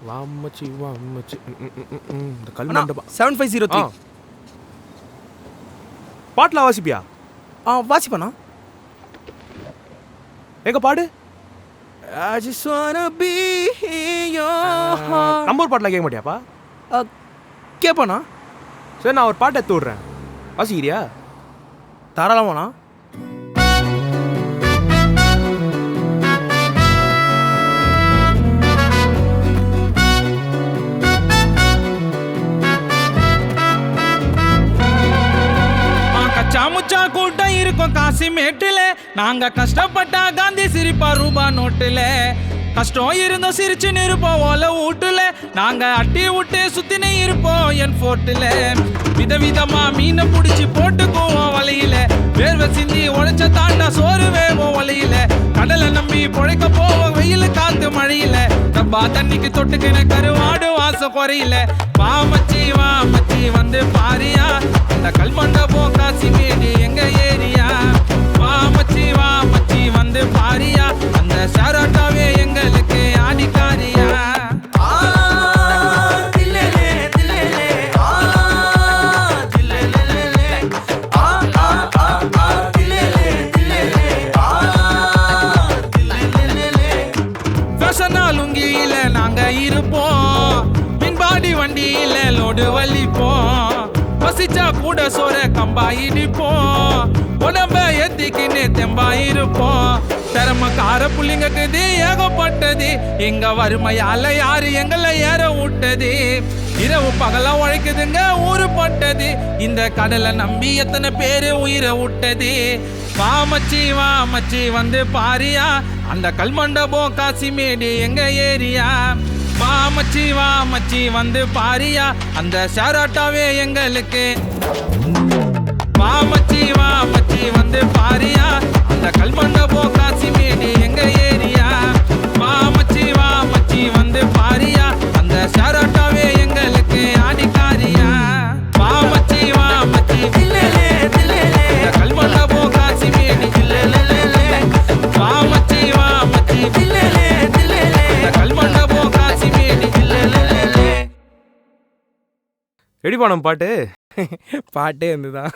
வாமச்சி வாமச்சி இந்த கல் அண்ணா மண்டபம் 7503 பாட்டில் வாசிப்பியா? வாசிப்பண்ணா. எங்க பாடு. I just wanna be your heart. நம்ம ஒரு பாட்டில் கேட்க மாட்டியாப்பா? கேட்பாண்ணா. சரி நான் ஒரு பாட்டை எடுத்து விட்றேன், வாசிக்கிறியா? தாராளமாண்ணா. கச்சாமுச்சா கூட்டம் இருக்கும் காசி மேட்டுல, நாங்க கஷ்டப்பட்டா காந்தி சிரிப்பா ரூபா நோட்டுல. கஷ்டம் இருந்தோம் சிரிச்சு நிருப்போம் ஓல வீட்டுல, நாங்க அட்டி விட்டு சுத்தினே இருப்போம் என் போட்டுல. விதவிதமா மீனை பிடிச்சி போட்டுக்குவோம் வலையில, வேர்வை சிந்தி உழைச்ச தாண்டா சோறு வேவோம் வலையில. கடலை நம்பி பொழைக்க போவோம் வெயில் காத்து மழையில, டப்பா தண்ணிக்கு தொட்டுக்கின கருவாடு வாசம் குறையில. வா மச்சி வந்து பாரியா, இந்த கல்மண்டபம் காசி மேடு எங்க ஏரியா. வா மச்சி வந்து பாரியா, அந்த ஷாராட்டாவே எங்களுக்கு ஆடிக்காரியா. லுங்கியில நாங்க இருப்போம், பின்பாடி வண்டியில லோடு வலிப்போம். பசிச்சா கூட சோற கம்பா இடிப்போம், உடம்ப எத்திக்கின்னு தெம்பா இருப்போம். திறமக்கார புள்ளிங்கக்குது ஏகப்பட்டது, எங்க வறுமையால யாரு எங்களை ஏற விட்டது. இரவு பகலா உழைக்குதுங்க ஊரு பட்டது, இந்த கடலை நம்பி எத்தனை பேரு உயிரை விட்டது. வா மச்சி வந்து பாரியா, அந்த கல்மண்டபம் காசி மேடு எங்க ஏரியா. வா மச்சி வந்து பாரியா, அந்த ஷாராட்டாவே எங்களுக்கு. வா மச்சி வந்து பாரியா, அந்த கல்மண்டபம் காசி மேடு எங்க ஏரியா. வா மச்சி வந்து பாரியா, அந்த ஷாராட்டாவே எங்களுக்கு ஆடிக்காரியா. வா மச்சி கல்மண்டபம் காசி மேடு. வா மச்சி கல்மண்டபம் காசி மேடு. ரெடி பண்ணோம் பாட்டு. பாட்டே வந்துதான்.